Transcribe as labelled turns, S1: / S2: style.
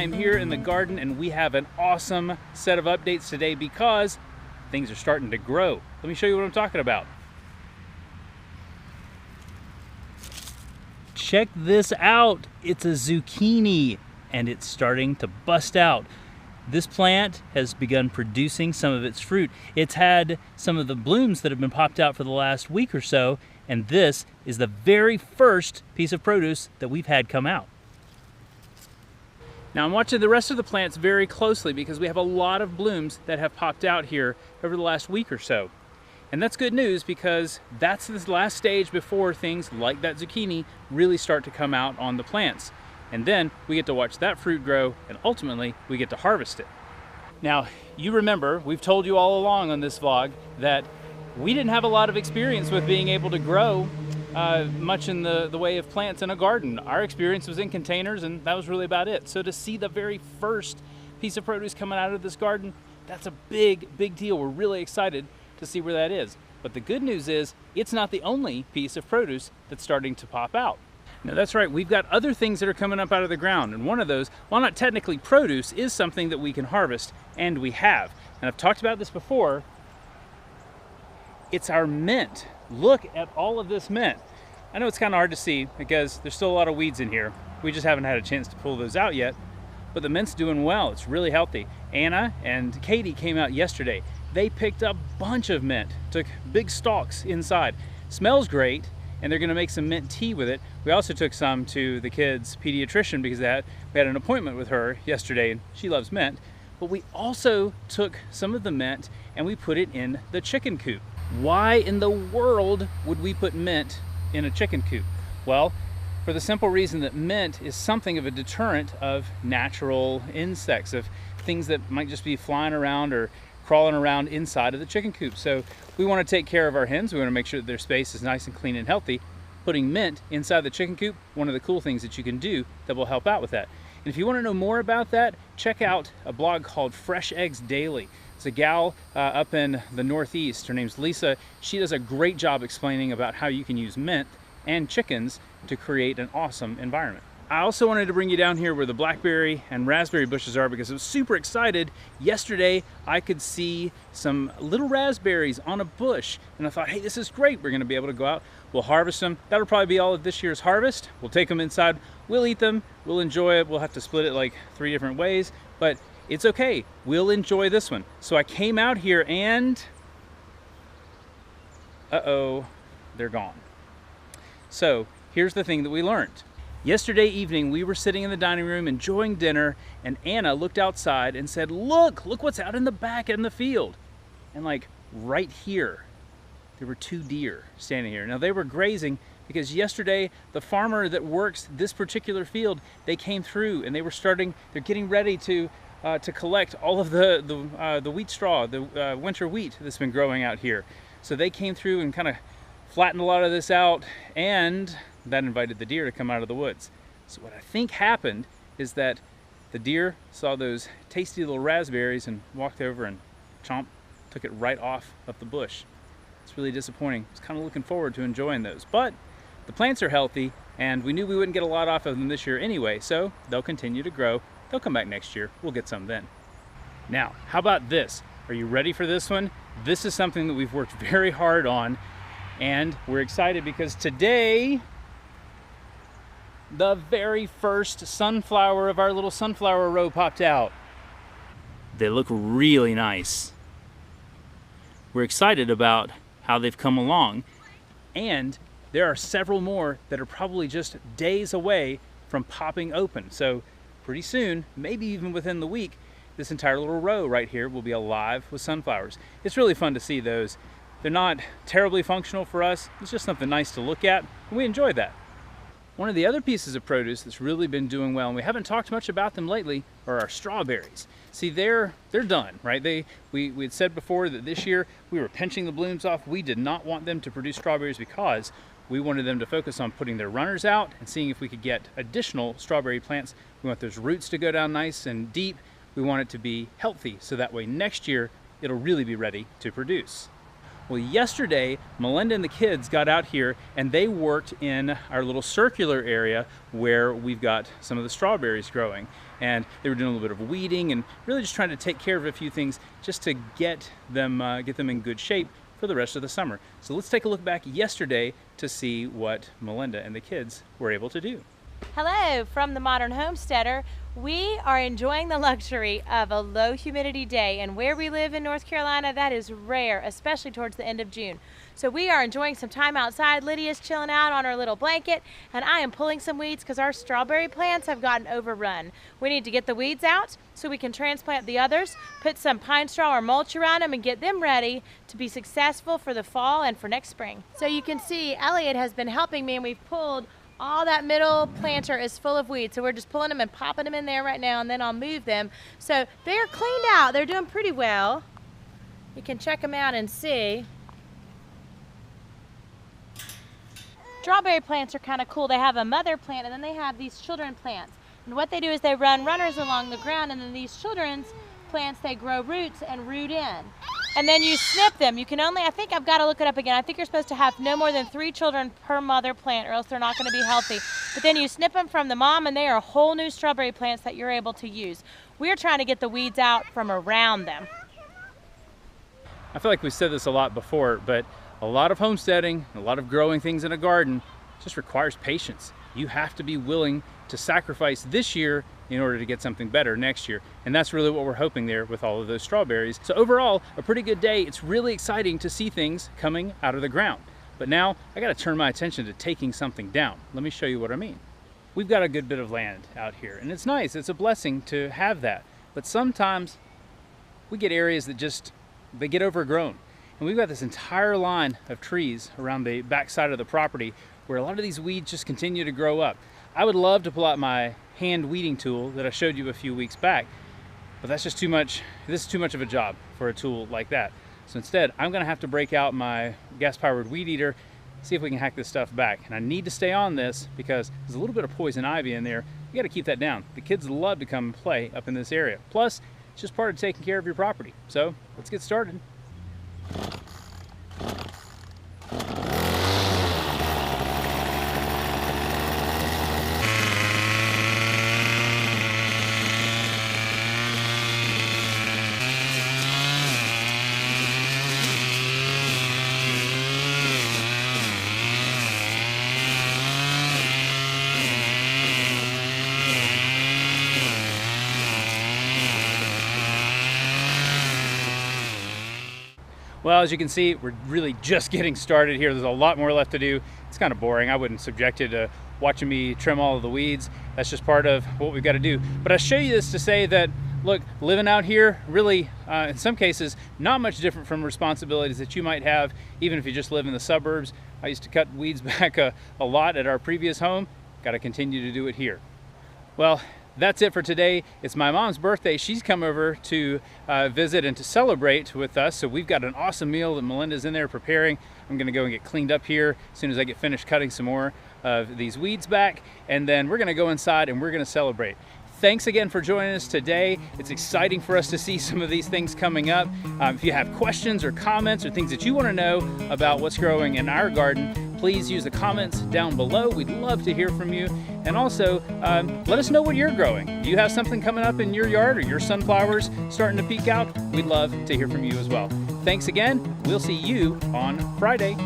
S1: I am here in the garden and we have an awesome set of updates today because things are starting to grow. Let me show you what I'm talking about. Check this out. It's a zucchini and it's starting to bust out. This plant has begun producing some of its fruit. It's had some of the blooms that have been popped out for the last week or so, and this is the very first piece of produce that we've had come out. Now I'm watching the rest of the plants very closely because we have a lot of blooms that have popped out here over the last week or so. And that's good news because that's this last stage before things like that zucchini really start to come out on the plants. And then we get to watch that fruit grow and ultimately we get to harvest it. Now, you remember, we've told you all along on this vlog that we didn't have a lot of experience with being able to grow much in the way of plants in a garden. Our experience was in containers and that was really about it. So to see the very first piece of produce coming out of this garden, that's a big deal. We're really excited to see where that is. But the good news is it's not the only piece of produce that's starting to pop out. Now that's right, we've got other things that are coming up out of the ground, and one of those, while not technically produce, is something that we can harvest, and we have. And I've talked about this before. It's our mint. Look at all of this mint. I know it's kind of hard to see because there's still a lot of weeds in here. We just haven't had a chance to pull those out yet, but the mint's doing well. It's really healthy. Anna and Katie came out yesterday. They picked up a bunch of mint, took big stalks inside. Smells great, and they're gonna make some mint tea with it. We also took some to the kids' pediatrician because we had an appointment with her yesterday and she loves mint. But we also took some of the mint and we put it in the chicken coop. Why in the world would we put mint in a chicken coop? Well, for the simple reason that mint is something of a deterrent of natural insects, of things that might just be flying around or crawling around inside of the chicken coop. So we want to take care of our hens. We want to make sure that their space is nice and clean and healthy. Putting mint inside the chicken coop, one of the cool things that you can do that will help out with that. And if you want to know more about that, check out a blog called Fresh Eggs Daily. It's a gal up in the Northeast. Her name's Lisa. She does a great job explaining about how you can use mint and chickens to create an awesome environment. I also wanted to bring you down here where the blackberry and raspberry bushes are because I was super excited. Yesterday, I could see some little raspberries on a bush and I thought, hey, this is great. We're gonna be able to go out, we'll harvest them. That'll probably be all of this year's harvest. We'll take them inside, we'll eat them, we'll enjoy it. We'll have to split it like 3 different ways, but it's okay. We'll enjoy this one. So I came out here and, uh-oh, they're gone. So here's the thing that we learned. Yesterday evening, we were sitting in the dining room enjoying dinner, and Anna looked outside and said, look what's out in the back in the field. And like right here, there were 2 deer standing here. Now they were grazing because yesterday, the farmer that works this particular field, they came through and they're getting ready to collect all of the wheat straw, the winter wheat that's been growing out here. So they came through and kind of flattened a lot of this out, and that invited the deer to come out of the woods. So what I think happened is that the deer saw those tasty little raspberries and walked over and took it right off of the bush. It's really disappointing. I was kind of looking forward to enjoying those, but the plants are healthy and we knew we wouldn't get a lot off of them this year anyway, so they'll continue to grow. They'll come back next year. We'll get some then. Now, how about this? Are you ready for this one? This is something that we've worked very hard on, and we're excited because today, the very first sunflower of our little sunflower row popped out. They look really nice. We're excited about how they've come along, and there are several more that are probably just days away from popping open. So pretty soon, maybe even within the week, this entire little row right here will be alive with sunflowers. It's really fun to see those. They're not terribly functional for us. It's just something nice to look at, and we enjoy that. One of the other pieces of produce that's really been doing well, and we haven't talked much about them lately, are our strawberries. See, they're done, right? We had said before that this year we were pinching the blooms off. We did not want them to produce strawberries because we wanted them to focus on putting their runners out and seeing if we could get additional strawberry plants. We want those roots to go down nice and deep. We want it to be healthy, so that way next year it'll really be ready to produce. Well, yesterday, Melinda and the kids got out here and they worked in our little circular area where we've got some of the strawberries growing. And they were doing a little bit of weeding and really just trying to take care of a few things just to get them in good shape for the rest of the summer. So let's take a look back yesterday to see what Melinda and the kids were able to do.
S2: Hello from the Modern Homesteader. We are enjoying the luxury of a low humidity day, and where we live in North Carolina, that is rare, especially towards the end of June. So we are enjoying some time outside. Lydia's chilling out on her little blanket, and I am pulling some weeds because our strawberry plants have gotten overrun. We need to get the weeds out so we can transplant the others, put some pine straw or mulch around them, and get them ready to be successful for the fall and for next spring. So you can see Elliot has been helping me, and we've pulled all that middle planter is full of weeds, so we're just pulling them and popping them in there right now, and then I'll move them. So they're cleaned out. They're doing pretty well. You can check them out and see. Strawberry plants are kind of cool. They have a mother plant, and then they have these children plants. And what they do is they run runners along the ground, and then these children's plants, they grow roots and root in. And then you snip them. You can only, I think I've got to look it up again. I think you're supposed to have no more than 3 children per mother plant, or else they're not going to be healthy. But then you snip them from the mom, and they are whole new strawberry plants that you're able to use. We're trying to get the weeds out from around them.
S1: I feel like we've said this a lot before, but a lot of homesteading, a lot of growing things in a garden just requires patience. You have to be willing to sacrifice this year in order to get something better next year. And that's really what we're hoping there with all of those strawberries. So overall, a pretty good day. It's really exciting to see things coming out of the ground. But now I gotta turn my attention to taking something down. Let me show you what I mean. We've got a good bit of land out here, and it's nice, it's a blessing to have that. But sometimes we get areas that they get overgrown. And we've got this entire line of trees around the back side of the property where a lot of these weeds just continue to grow up. I would love to pull out my hand weeding tool that I showed you a few weeks back, but that's just too much. This is too much of a job for a tool like that. So instead, I'm gonna have to break out my gas-powered weed eater, see if we can hack this stuff back. And I need to stay on this because there's a little bit of poison ivy in there. You gotta keep that down. The kids love to come and play up in this area. Plus, it's just part of taking care of your property. So let's get started. Well, as you can see, we're really just getting started here. There's a lot more left to do. It's kind of boring. I wouldn't subject you to watching me trim all of the weeds. That's just part of what we've got to do. But I show you this to say that, look, living out here really, in some cases, not much different from responsibilities that you might have, even if you just live in the suburbs. I used to cut weeds back a lot at our previous home. Got to continue to do it here. Well, that's it for today. It's my mom's birthday. She's come over to visit and to celebrate with us. So we've got an awesome meal that Melinda's in there preparing. I'm gonna go and get cleaned up here as soon as I get finished cutting some more of these weeds back. And then we're gonna go inside and we're gonna celebrate. Thanks again for joining us today. It's exciting for us to see some of these things coming up. If you have questions or comments or things that you want to know about what's growing in our garden, please use the comments down below. We'd love to hear from you. And also, let us know what you're growing. Do you have something coming up in your yard or your sunflowers starting to peek out? We'd love to hear from you as well. Thanks again. We'll see you on Friday.